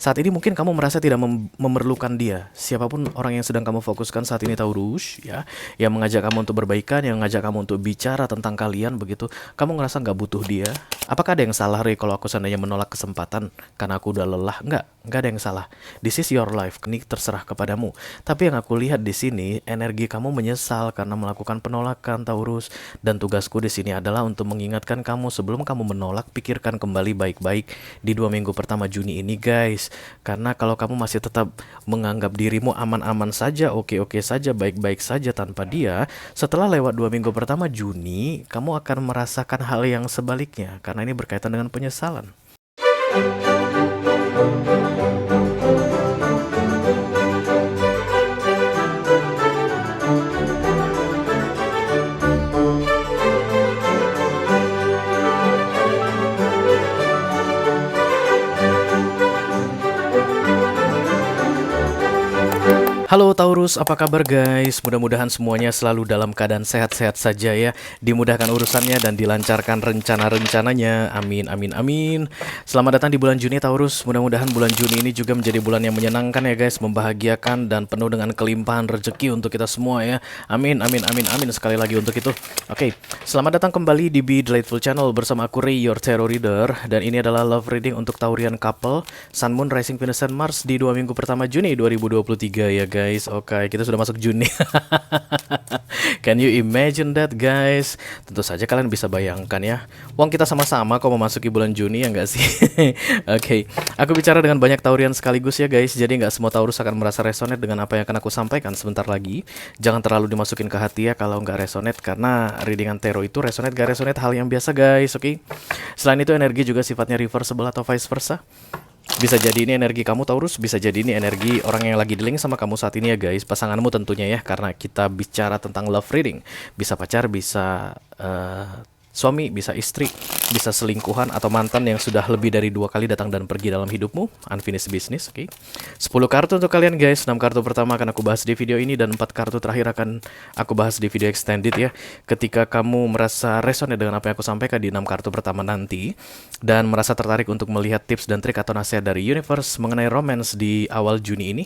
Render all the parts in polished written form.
Saat ini mungkin kamu merasa tidak memerlukan dia. Siapapun orang yang sedang kamu fokuskan saat ini Taurus, ya, yang mengajak kamu untuk berbaikan, yang mengajak kamu untuk bicara tentang kalian begitu, kamu ngerasa nggak butuh dia. Apakah ada yang salah, Rey, kalau aku seandainya menolak kesempatan karena aku udah lelah? Nggak ada yang salah. This is your life, ini terserah kepadamu. Tapi yang aku lihat di sini, energi kamu menyesal karena melakukan penolakan, Taurus. Dan tugasku di sini adalah untuk mengingatkan kamu sebelum kamu menolak, pikirkan kembali baik-baik di 2 minggu pertama Juni ini, guys. Karena kalau kamu masih tetap menganggap dirimu aman-aman saja, oke-oke saja, baik-baik saja tanpa dia, setelah lewat 2 minggu pertama Juni, kamu akan merasakan hal yang sebaliknya. Karena ini berkaitan dengan penyesalan. Halo Taurus, apa kabar guys? Mudah-mudahan semuanya selalu dalam keadaan sehat-sehat saja ya. Dimudahkan urusannya dan dilancarkan rencana-rencananya. Amin, amin, amin. Selamat datang di bulan Juni Taurus. Mudah-mudahan bulan Juni ini juga menjadi bulan yang menyenangkan ya guys. Membahagiakan dan penuh dengan kelimpahan rezeki untuk kita semua ya. Amin, amin, amin, amin. Sekali lagi untuk itu. Oke, selamat datang kembali di Be Delightful Channel bersama aku Rey, your tarot reader. Dan ini adalah love reading untuk Taurian couple Sun, Moon, Rising, Venus, and Mars di 2 minggu pertama Juni 2023 ya guys. Oke, kita sudah masuk Juni. Can you imagine that guys? Tentu saja kalian bisa bayangkan ya. Wong kita sama-sama kok memasuki bulan Juni ya nggak sih? Oke, aku bicara dengan banyak Taurian sekaligus ya guys. Jadi nggak semua Taurus akan merasa resonate dengan apa yang akan aku sampaikan sebentar lagi. Jangan terlalu dimasukin ke hati ya kalau nggak resonate. Karena readingan tarot itu resonate gak resonate hal yang biasa guys. Oke. Selain itu energi juga sifatnya reversible atau vice versa. Bisa jadi ini energi kamu Taurus, bisa jadi ini energi orang yang lagi dealing sama kamu saat ini ya guys. Pasanganmu tentunya ya, karena kita bicara tentang love reading. Bisa pacar, bisa suami, bisa istri, bisa selingkuhan atau mantan yang sudah lebih dari 2 kali datang dan pergi dalam hidupmu. Unfinished business, oke. 10 kartu untuk kalian guys. 6 kartu pertama akan aku bahas di video ini dan 4 kartu terakhir akan aku bahas di video extended ya. Ketika kamu merasa resonate dengan apa yang aku sampaikan di 6 kartu pertama nanti dan merasa tertarik untuk melihat tips dan trik atau nasihat dari universe mengenai romance di awal Juni ini,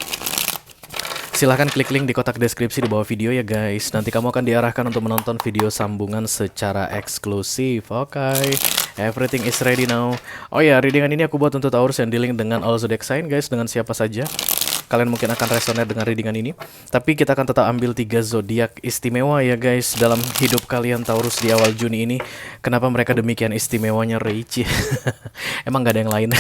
silahkan klik link di kotak deskripsi di bawah video ya guys. Nanti kamu akan diarahkan untuk menonton video sambungan secara eksklusif. Oke, everything is ready now. Oh ya, readingan ini aku buat untuk Taurus yang dealing dengan all zodiac sign guys, dengan siapa saja. Kalian mungkin akan resonate dengan readingan ini. Tapi kita akan tetap ambil 3 zodiak istimewa ya guys dalam hidup kalian Taurus di awal Juni ini. Kenapa mereka demikian istimewanya, Reichi? Emang gak ada yang lain?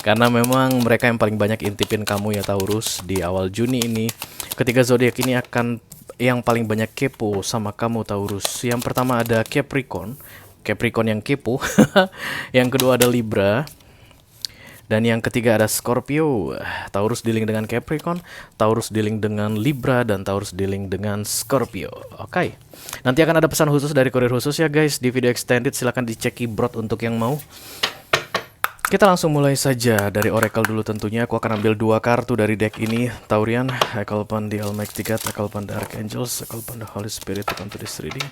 Karena memang mereka yang paling banyak intipin kamu ya Taurus di awal Juni ini. Ketiga zodiak ini akan yang paling banyak kepo sama kamu Taurus. Yang pertama ada Capricorn, Capricorn yang kepo. Yang kedua ada Libra. Dan yang ketiga ada Scorpio. Taurus dealing dengan Capricorn, Taurus dealing dengan Libra, dan Taurus dealing dengan Scorpio. Oke. Nanti akan ada pesan khusus dari kurir khusus ya guys di video extended. Silahkan dicek keyboard untuk yang mau. Kita langsung mulai saja dari Oracle dulu tentunya. Aku akan ambil 2 kartu dari deck ini Taurian. I call upon the Almighty God, I call upon the Archangels, I call upon the Holy Spirit to come to this reading.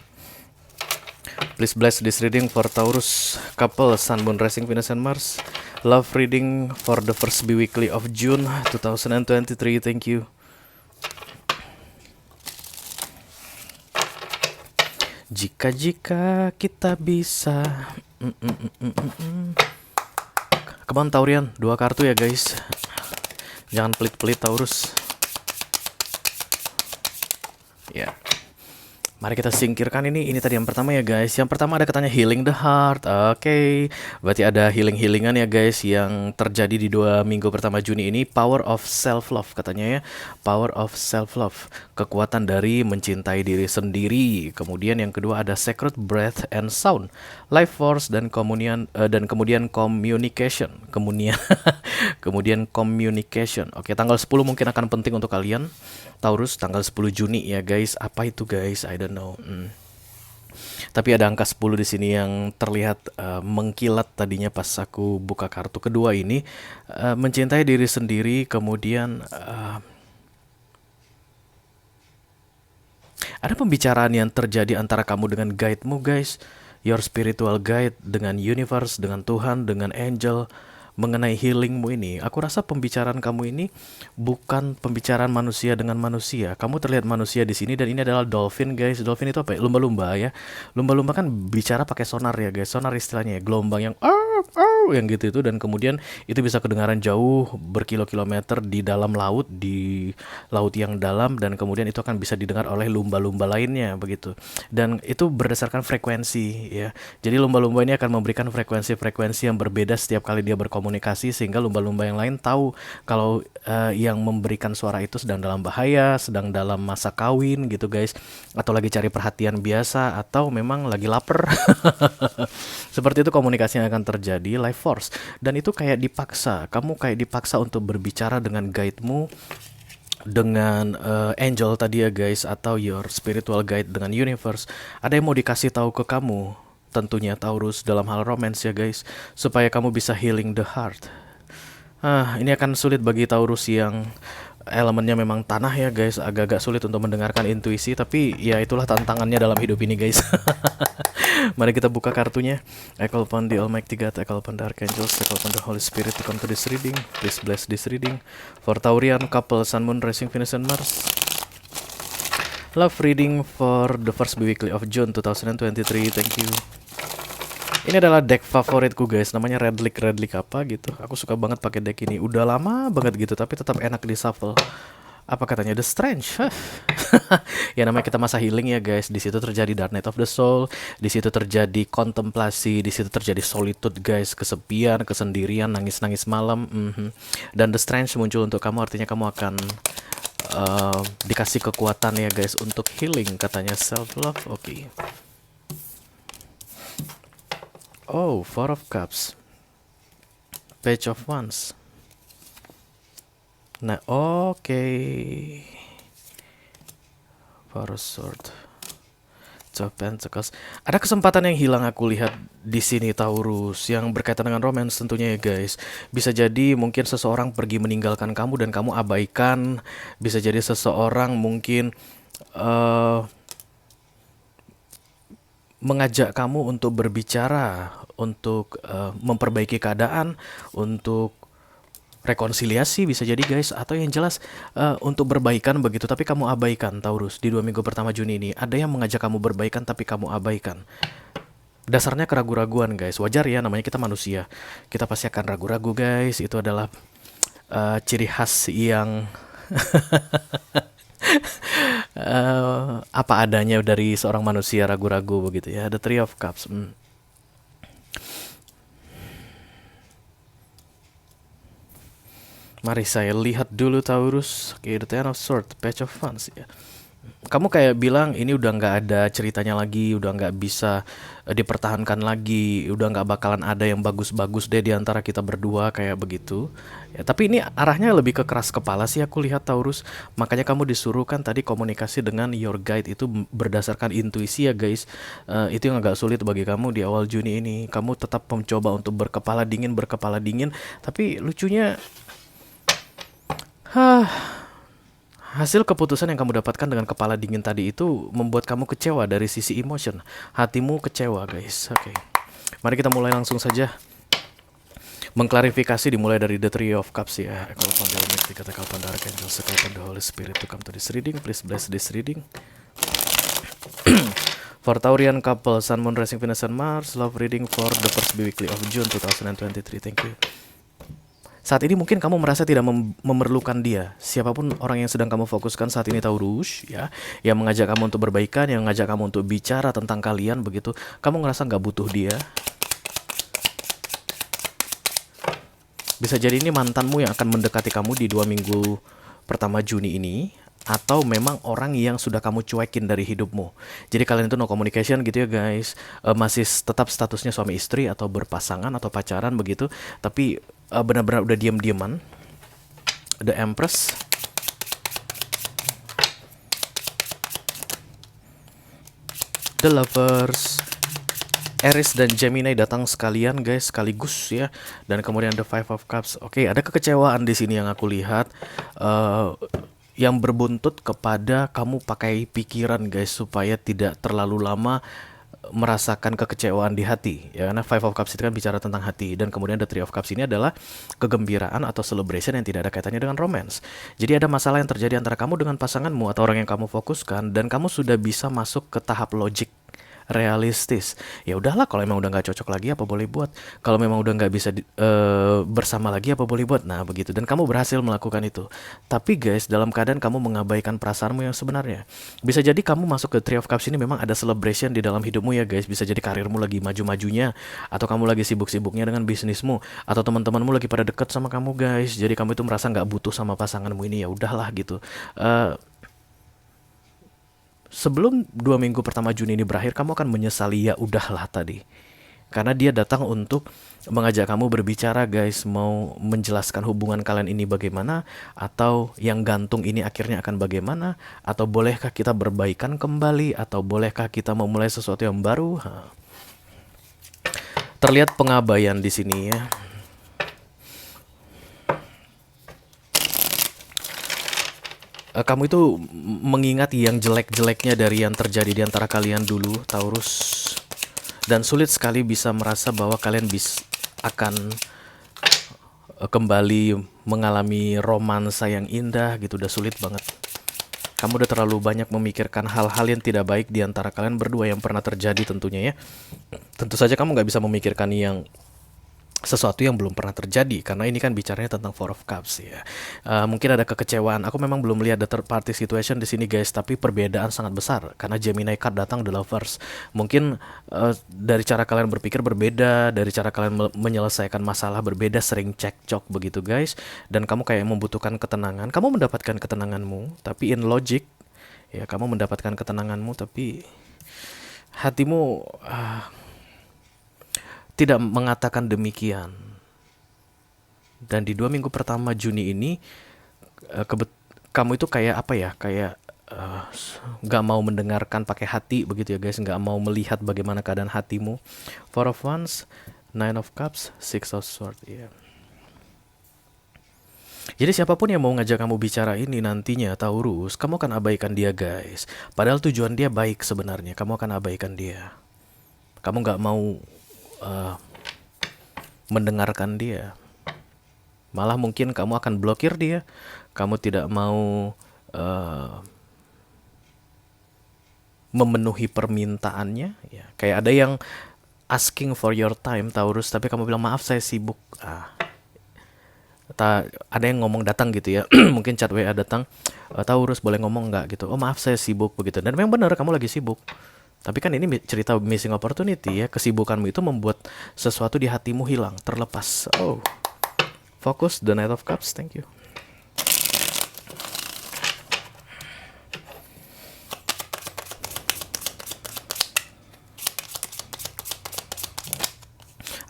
Please bless this reading for Taurus couple Sun, Moon, Rising, Venus, and Mars. Love reading for the first bi-weekly of June 2023. Thank you. Jika kita bisa. Come on Taurian, 2 kartu ya guys. Jangan pelit-pelit Taurus. Ya. Mari kita singkirkan ini tadi yang pertama ya guys. Yang pertama ada katanya healing the heart. Oke. Berarti ada healing-healingan ya guys yang terjadi di 2 minggu pertama Juni ini. Power of self-love katanya ya. Power of self-love. Kekuatan dari mencintai diri sendiri. Kemudian yang kedua ada sacred breath and sound. Life force dan kemudian communication. Kemudian communication. Oke, tanggal 10 mungkin akan penting untuk kalian Taurus, tanggal 10 Juni ya guys. Apa itu guys? I don't know. Tapi ada angka 10 di sini yang terlihat mengkilat tadinya pas aku buka kartu kedua ini. Mencintai diri sendiri, kemudian ada pembicaraan yang terjadi antara kamu dengan guide-mu guys. Your spiritual guide, dengan universe, dengan Tuhan, dengan angel. mengenai healingmu ini, aku rasa pembicaraan kamu ini bukan pembicaraan manusia dengan manusia. Kamu terlihat manusia di sini dan ini adalah dolphin, guys. Dolphin itu apa ya? Lumba-lumba ya. Lumba-lumba kan bicara pakai sonar ya, guys. Sonar istilahnya ya, gelombang yang yang gitu itu, dan kemudian itu bisa kedengaran jauh berkilo-kilometer di dalam laut, di laut yang dalam, dan kemudian itu akan bisa didengar oleh lumba-lumba lainnya begitu. Dan itu berdasarkan frekuensi ya. Jadi lumba-lumba ini akan memberikan frekuensi-frekuensi yang berbeda setiap kali dia berkomunikasi, sehingga lumba-lumba yang lain tahu kalau yang memberikan suara itu sedang dalam bahaya, sedang dalam masa kawin gitu, guys, atau lagi cari perhatian biasa, atau memang lagi lapar. Seperti itu komunikasi yang akan terjadi, life force. Dan itu kayak dipaksa, kamu kayak dipaksa untuk berbicara dengan guide-mu, dengan angel tadi ya, guys, atau your spiritual guide, dengan universe. Ada yang mau dikasih tahu ke kamu, tentunya Taurus, dalam hal romance ya, guys, supaya kamu bisa healing the heart. Ini akan sulit bagi Taurus yang elemennya memang tanah ya, guys. Agak-agak sulit untuk mendengarkan intuisi, tapi ya itulah tantangannya dalam hidup ini, guys. Mari kita buka kartunya. I call upon the Almighty God, I call upon the Archangels, I call upon the Holy Spirit to come to this reading. Please bless this reading for Taurian couple, Sun, Moon, Rising, Venus, and Mars. Love reading for the first weekly of June 2023. Thank you. Ini adalah deck favoritku, guys, namanya Red Lake apa gitu. Aku suka banget pakai deck ini. Udah lama banget gitu, tapi tetap enak di shuffle. Apa katanya, The Strange. Ya namanya kita masa healing ya, guys. Di situ terjadi Dark Night of the Soul, di situ terjadi kontemplasi, di situ terjadi solitude, guys, kesepian, kesendirian, nangis-nangis malam. Dan The Strange muncul untuk kamu, artinya kamu akan dikasih kekuatan ya, guys, untuk healing, katanya self love. Oke. Oh, Four of Cups, Page of Wands. Nah, oke. Four of Swords, Two of Pentacles. Ada kesempatan yang hilang aku lihat di sini, Taurus, yang berkaitan dengan romance tentunya ya, guys. Bisa jadi mungkin seseorang pergi meninggalkan kamu dan kamu abaikan. Bisa jadi seseorang mungkin mengajak kamu untuk berbicara, untuk memperbaiki keadaan, untuk rekonsiliasi bisa jadi, guys, atau yang jelas untuk berbaikan begitu, tapi kamu abaikan, Taurus. Di 2 minggu pertama Juni ini ada yang mengajak kamu berbaikan tapi kamu abaikan. Dasarnya keraguan-raguan, guys. Wajar ya, namanya kita manusia, kita pasti akan ragu-ragu, guys. Itu adalah ciri khas yang apa adanya dari seorang manusia, ragu-ragu begitu ya. The Three of Cups. Mari saya lihat dulu, Taurus. Oke, The Ten of Swords, Page of Wands ya. Kamu kayak bilang ini udah nggak ada ceritanya lagi, udah nggak bisa dipertahankan lagi, udah nggak bakalan ada yang bagus-bagus deh di antara kita berdua, kayak begitu. Ya, tapi ini arahnya lebih ke keras kepala sih aku lihat, Taurus. Makanya kamu disuruh kan tadi komunikasi dengan your guide itu berdasarkan intuisi ya, guys. Itu yang agak sulit bagi kamu di awal Juni ini. Kamu tetap mencoba untuk berkepala dingin, tapi lucunya hasil keputusan yang kamu dapatkan dengan kepala dingin tadi itu membuat kamu kecewa dari sisi emotion. Hatimu kecewa, guys. Oke. Mari kita mulai langsung saja. Mengklarifikasi dimulai dari The Three of Cups ya. I call upon the Almighty God, I call upon the Archangels, I call upon the Holy Spirit to come to this reading. Please bless this reading. For Taurian couple, Sun, Moon, Rising, Venus, and Mars. Love reading for the first weekly of June 2023. Thank you. Saat ini mungkin kamu merasa tidak memerlukan dia. Siapapun orang yang sedang kamu fokuskan saat ini, Taurus, ya, yang mengajak kamu untuk berbaikan, yang mengajak kamu untuk bicara tentang kalian begitu, kamu ngerasa nggak butuh dia. Bisa jadi ini mantanmu yang akan mendekati kamu di 2 minggu pertama Juni ini, atau memang orang yang sudah kamu cuekin dari hidupmu. Jadi kalian itu no communication gitu ya, guys. Masih tetap statusnya suami istri atau berpasangan atau pacaran begitu, tapi benar-benar udah diam-diaman. The Empress, The Lovers, Aries dan Gemini datang sekalian, guys, sekaligus ya. Dan kemudian The Five of Cups. Oke, ada kekecewaan di sini yang aku lihat, yang berbuntut kepada kamu pakai pikiran, guys, supaya tidak terlalu lama merasakan kekecewaan di hati ya, karena Five of Cups itu kan bicara tentang hati, dan kemudian the Three of Cups ini adalah kegembiraan atau celebration yang tidak ada kaitannya dengan romance. Jadi ada masalah yang terjadi antara kamu dengan pasanganmu atau orang yang kamu fokuskan, dan kamu sudah bisa masuk ke tahap logik realistis. Ya udahlah, kalau emang udah nggak cocok lagi apa boleh buat. Kalau memang udah nggak bisa bersama lagi apa boleh buat. Nah begitu, dan kamu berhasil melakukan itu. Tapi guys, dalam keadaan kamu mengabaikan perasaanmu yang sebenarnya. Bisa jadi kamu masuk ke Three of Cups ini memang ada celebration di dalam hidupmu ya guys. Bisa jadi karirmu lagi maju-majunya, atau kamu lagi sibuk-sibuknya dengan bisnismu, atau teman-temanmu lagi pada deket sama kamu guys. Jadi kamu itu merasa nggak butuh sama pasanganmu ini, ya udahlah gitu. Sebelum 2 minggu pertama Juni ini berakhir, kamu akan menyesali ya udahlah tadi. Karena dia datang untuk mengajak kamu berbicara guys, mau menjelaskan hubungan kalian ini bagaimana, atau yang gantung ini akhirnya akan bagaimana, atau bolehkah kita berbaikan kembali, atau bolehkah kita memulai sesuatu yang baru. Terlihat pengabaian di sini ya. Kamu itu mengingat yang jelek-jeleknya dari yang terjadi di antara kalian dulu, Taurus. Dan sulit sekali bisa merasa bahwa kalian akan kembali mengalami romansa yang indah gitu. Udah sulit banget. Kamu udah terlalu banyak memikirkan hal-hal yang tidak baik di antara kalian berdua yang pernah terjadi tentunya ya. Tentu saja kamu gak bisa memikirkan yang sesuatu yang belum pernah terjadi, karena ini kan bicaranya tentang Four of Cups ya. Mungkin ada kekecewaan. Aku memang belum lihat the third party situation di sini guys, tapi perbedaan sangat besar karena Gemini card datang the lovers. Mungkin dari cara kalian berpikir berbeda, dari cara kalian menyelesaikan masalah berbeda, sering cekcok begitu guys. Dan kamu kayak membutuhkan ketenangan. Kamu mendapatkan ketenanganmu, tapi in logic ya, kamu mendapatkan ketenanganmu, tapi hatimu tidak mengatakan demikian. Dan di 2 minggu pertama Juni ini, kamu itu kayak apa ya, kayak gak mau mendengarkan pakai hati begitu ya guys, gak mau melihat bagaimana keadaan hatimu. Four of Wands, Nine of Cups, Six of Swords ya. Jadi siapapun yang mau ngajak kamu bicara ini nantinya Taurus, kamu akan abaikan dia guys. Padahal tujuan dia baik sebenarnya, kamu akan abaikan dia. Kamu gak mau mendengarkan dia. Malah mungkin kamu akan blokir dia. Kamu tidak mau memenuhi permintaannya ya. Kayak ada yang asking for your time Taurus, tapi kamu bilang maaf saya sibuk. Ada yang ngomong datang gitu ya. Mungkin chat WA datang, Taurus boleh ngomong nggak gitu. Oh maaf saya sibuk begitu. Dan memang benar kamu lagi sibuk. Tapi kan ini cerita missing opportunity ya. Kesibukanmu itu membuat sesuatu di hatimu hilang, terlepas. Oh, fokus the Knight of Cups, thank you.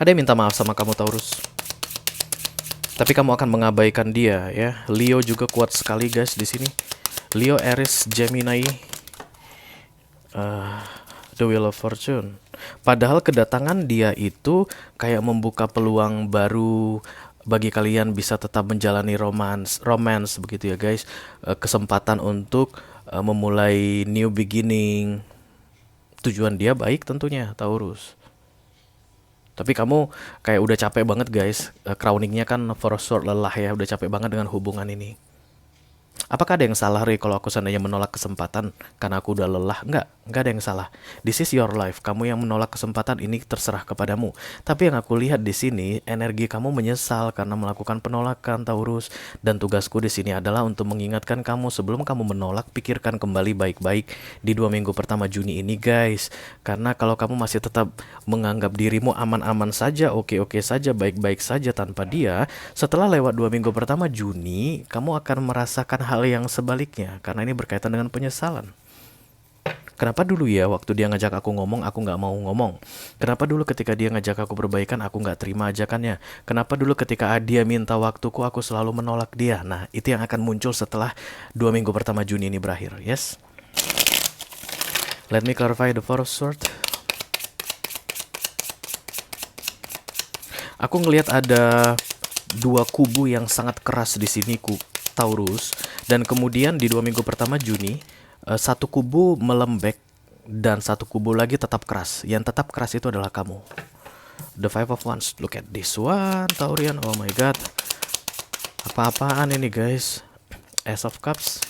Ada yang minta maaf sama kamu Taurus, tapi kamu akan mengabaikan dia ya. Leo juga kuat sekali guys di sini. Leo, Aries, Gemini, The Wheel of Fortune. Padahal kedatangan dia itu kayak membuka peluang baru bagi kalian bisa tetap menjalani romance begitu ya guys. Kesempatan untuk memulai new beginning. Tujuan dia baik tentunya Taurus. Tapi kamu kayak udah capek banget guys. Crowningnya kan for short, lelah ya. Udah capek banget dengan hubungan ini. Apakah ada yang salah Ray kalau aku seandainya menolak kesempatan karena aku udah lelah? Enggak ada yang salah. This is your life. Kamu yang menolak kesempatan ini terserah kepadamu. Tapi yang aku lihat di sini, energi kamu menyesal karena melakukan penolakan Taurus. Dan tugasku di sini adalah untuk mengingatkan kamu sebelum kamu menolak, pikirkan kembali baik-baik di 2 minggu pertama Juni ini guys. Karena kalau kamu masih tetap menganggap dirimu aman-aman saja, oke-oke saja, baik-baik saja tanpa dia, setelah lewat 2 minggu pertama Juni, kamu akan merasakan hal yang sebaliknya, karena ini berkaitan dengan penyesalan. Kenapa dulu ya waktu dia ngajak aku ngomong, aku gak mau ngomong? Kenapa dulu ketika dia ngajak aku berbaikan, aku gak terima ajakannya? Kenapa dulu ketika dia minta waktuku, aku selalu menolak dia? Nah, itu yang akan muncul setelah 2 minggu pertama Juni ini berakhir. Yes? Let me clarify the Four of Swords. Aku ngelihat ada 2 kubu yang sangat keras di sini, Taurus. Dan kemudian di 2 minggu pertama Juni, satu kubu melembek dan satu kubu lagi tetap keras. Yang tetap keras itu adalah kamu. The Five of Wands. Look at this one, Taurian. Oh my god. Apa-apaan ini guys? Ace of Cups.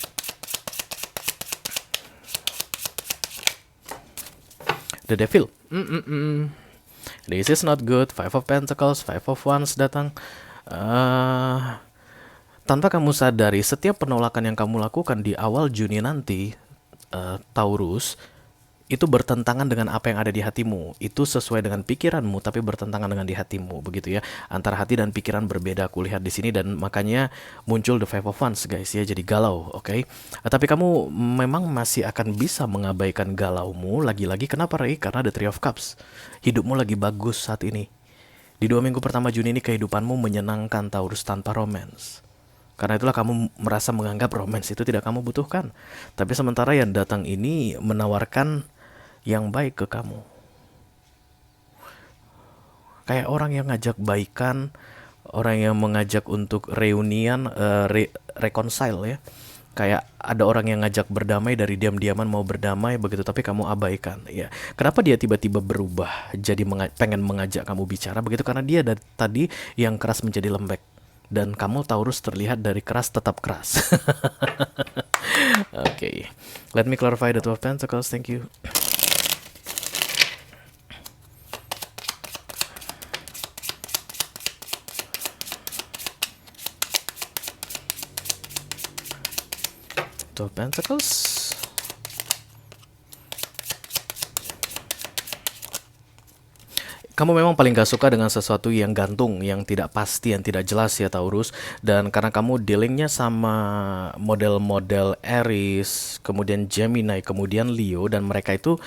The Devil. This is not good. Five of Pentacles, Five of Wands datang. Tanpa kamu sadari, setiap penolakan yang kamu lakukan di awal Juni nanti, Taurus, itu bertentangan dengan apa yang ada di hatimu. Itu sesuai dengan pikiranmu, tapi bertentangan dengan di hatimu, begitu ya. Antara hati dan pikiran berbeda, aku lihat di sini, dan makanya muncul the Five of Wands, guys ya. Jadi galau, oke? Tapi kamu memang masih akan bisa mengabaikan galaumu. Lagi-lagi kenapa, Ray? Karena the Three of Cups. Hidupmu lagi bagus saat ini. Di 2 minggu pertama Juni ini kehidupanmu menyenangkan, Taurus, tanpa romance. Karena itulah kamu merasa menganggap romance itu tidak kamu butuhkan. Tapi sementara yang datang ini menawarkan yang baik ke kamu. Kayak orang yang ngajak baikan, orang yang mengajak untuk reunian, reconcile ya. Kayak ada orang yang ngajak berdamai, dari diam-diaman mau berdamai begitu, tapi kamu abaikan ya. Kenapa dia tiba-tiba berubah jadi pengen mengajak kamu bicara begitu? Karena dia dari tadi yang keras menjadi lembek. Dan kamu Taurus terlihat dari keras tetap keras. Okay. Let me clarify the Two of Pentacles. Thank you. Two of Pentacles. Kamu memang paling gak suka dengan sesuatu yang gantung, yang tidak pasti, yang tidak jelas ya Taurus. Dan karena kamu dealingnya sama model-model Aries, kemudian Gemini, kemudian Leo, dan mereka itu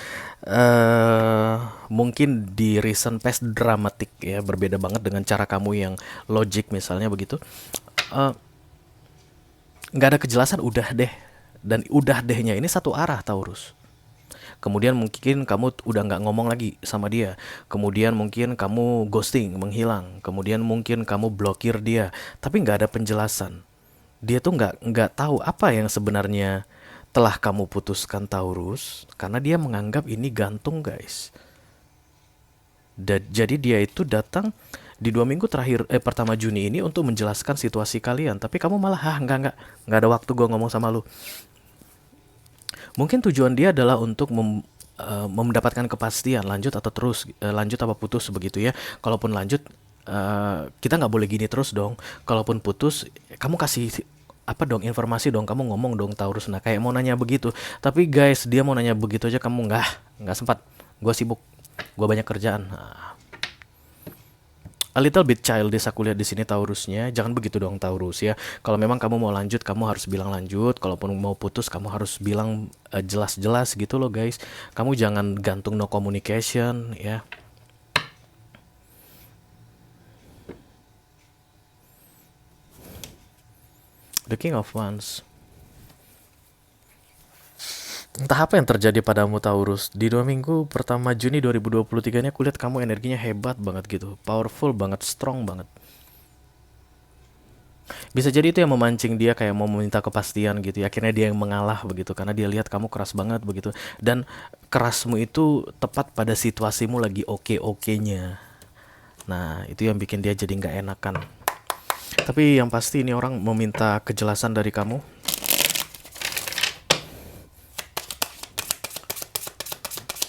mungkin di recent past dramatik ya, berbeda banget dengan cara kamu yang logic misalnya begitu. Nggak ada kejelasan, udah deh. Dan udah dehnya ini satu arah Taurus. Kemudian mungkin kamu udah nggak ngomong lagi sama dia. Kemudian mungkin kamu ghosting, menghilang. Kemudian mungkin kamu blokir dia. Tapi nggak ada penjelasan. Dia tuh nggak tahu apa yang sebenarnya telah kamu putuskan Taurus. Karena dia menganggap ini gantung guys. Jadi dia itu datang di 2 minggu terakhir pertama Juni ini untuk menjelaskan situasi kalian. Tapi kamu malah nggak ada waktu gue ngomong sama lu. Mungkin tujuan dia adalah untuk mendapatkan kepastian lanjut atau terus, lanjut apa putus begitu ya. Kalaupun lanjut, kita nggak boleh gini terus dong. Kalaupun putus, kamu kasih apa dong, informasi dong, kamu ngomong dong Taurus. Nah kayak mau nanya begitu. Tapi guys, dia mau nanya begitu aja kamu nggak sempat. Gue sibuk, gue banyak kerjaan. Nah, a little bit childish aku lihat di sini Taurusnya. Jangan begitu dong Taurus ya. Kalau memang kamu mau lanjut, kamu harus bilang lanjut. Kalaupun mau putus, kamu harus bilang jelas-jelas gitu loh guys. Kamu jangan gantung no communication ya. The King of Wands. Entah apa yang terjadi padamu Taurus. Di 2 minggu pertama Juni 2023 ini aku lihat kamu energinya hebat banget gitu. Powerful banget, strong banget. Bisa jadi itu yang memancing dia kayak mau meminta kepastian gitu ya. Akhirnya dia yang mengalah begitu. Karena dia lihat kamu keras banget begitu. Dan kerasmu itu tepat pada situasimu lagi oke-okenya. Nah itu yang bikin dia jadi gak enakan. Tapi yang pasti ini orang meminta kejelasan dari kamu.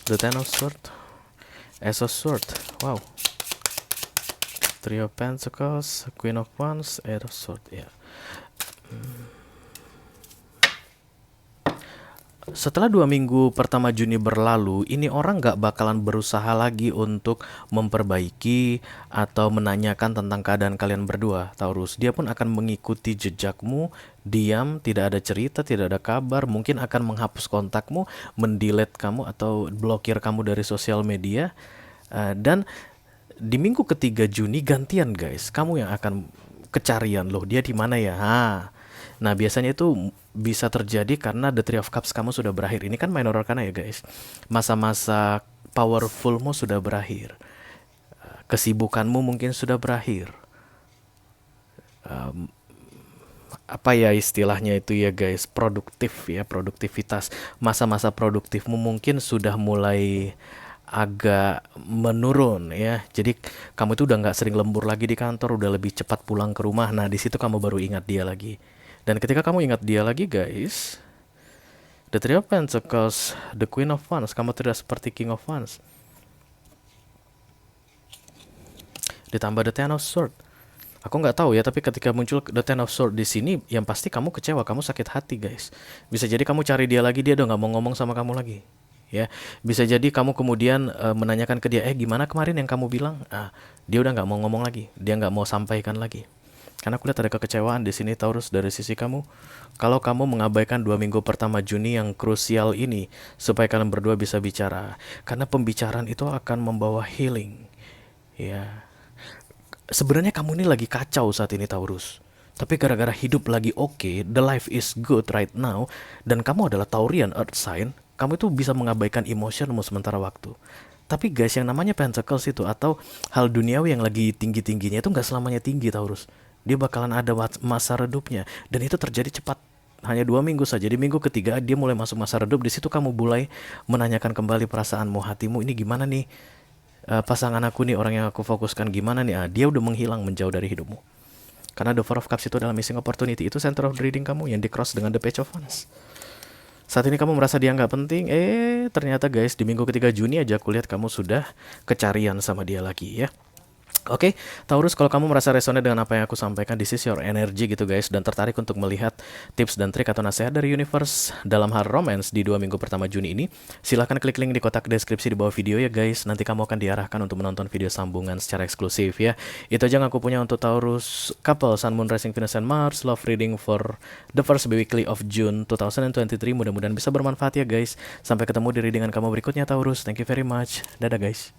The Ten of Swords, Ace of Swords, wow. Three of Pentacles, Queen of Wands, Eight of Swords, ya. Setelah 2 minggu pertama Juni berlalu, ini orang gak bakalan berusaha lagi untuk memperbaiki atau menanyakan tentang keadaan kalian berdua, Taurus. Dia pun akan mengikuti jejakmu, diam, tidak ada cerita, tidak ada kabar, mungkin akan menghapus kontakmu, mendelete kamu atau blokir kamu dari sosial media. Dan di minggu ketiga Juni gantian guys, kamu yang akan kecarian loh, dia di mana ya? Nah biasanya itu bisa terjadi karena the Three of Cups kamu sudah berakhir. Ini kan minor arcana ya guys. Masa-masa powerfulmu sudah berakhir. Kesibukanmu mungkin sudah berakhir. apa ya istilahnya itu ya guys, produktif ya, produktivitas. Masa-masa produktifmu mungkin sudah mulai agak menurun ya. Jadi kamu itu udah nggak sering lembur lagi di kantor, udah lebih cepat pulang ke rumah. Nah, di situ kamu baru ingat dia lagi. Dan ketika kamu ingat dia lagi guys, the Three of Pentacles, the Queen of Wands, kamu tidak seperti King of Wands. Ditambah the Ten of Swords. Aku nggak tahu ya, tapi ketika muncul the Ten of Swords di sini, yang pasti kamu kecewa, kamu sakit hati guys. Bisa jadi kamu cari dia lagi, dia udah nggak mau ngomong sama kamu lagi. Ya, bisa jadi kamu kemudian menanyakan ke dia, gimana kemarin yang kamu bilang? Dia udah nggak mau ngomong lagi, dia nggak mau sampaikan lagi. Karena aku lihat ada kekecewaan di sini Taurus dari sisi kamu. Kalau kamu mengabaikan 2 minggu pertama Juni yang krusial ini, supaya kalian berdua bisa bicara. Karena pembicaraan itu akan membawa healing. Ya, sebenarnya kamu ini lagi kacau saat ini Taurus. Tapi gara-gara hidup lagi oke, the life is good right now, dan kamu adalah Taurian Earth sign, kamu itu bisa mengabaikan emosionmu sementara waktu. Tapi guys, yang namanya Pentacles itu atau hal duniawi yang lagi tinggi-tingginya itu nggak selamanya tinggi Taurus. Dia bakalan ada masa redupnya, dan itu terjadi cepat. Hanya 2 minggu saja. Di minggu ketiga dia mulai masuk masa redup. Di situ kamu mulai menanyakan kembali perasaanmu, hatimu ini gimana nih? Pasangan aku nih, orang yang aku fokuskan gimana nih? Dia udah menghilang, menjauh dari hidupmu. Karena the Four of Cups itu adalah missing opportunity. Itu center of breathing kamu yang di cross dengan the Page of Wands. Saat ini kamu merasa dia nggak penting. Ternyata guys, di minggu ketiga Juni aja aku lihat kamu sudah kecarian sama dia lagi ya. Oke, Taurus, kalau kamu merasa resonate dengan apa yang aku sampaikan, this is your energy gitu guys, dan tertarik untuk melihat tips dan trik atau nasihat dari universe dalam hal romance di 2 minggu pertama Juni ini, silahkan klik link di kotak deskripsi di bawah video ya guys. Nanti kamu akan diarahkan untuk menonton video sambungan secara eksklusif ya. Itu aja yang aku punya untuk Taurus couple Sun, Moon, Rising, Venus, and Mars love reading for the first weekly of June 2023. Mudah-mudahan bisa bermanfaat ya guys. Sampai ketemu di readingan kamu berikutnya Taurus. Thank you very much. Dadah guys.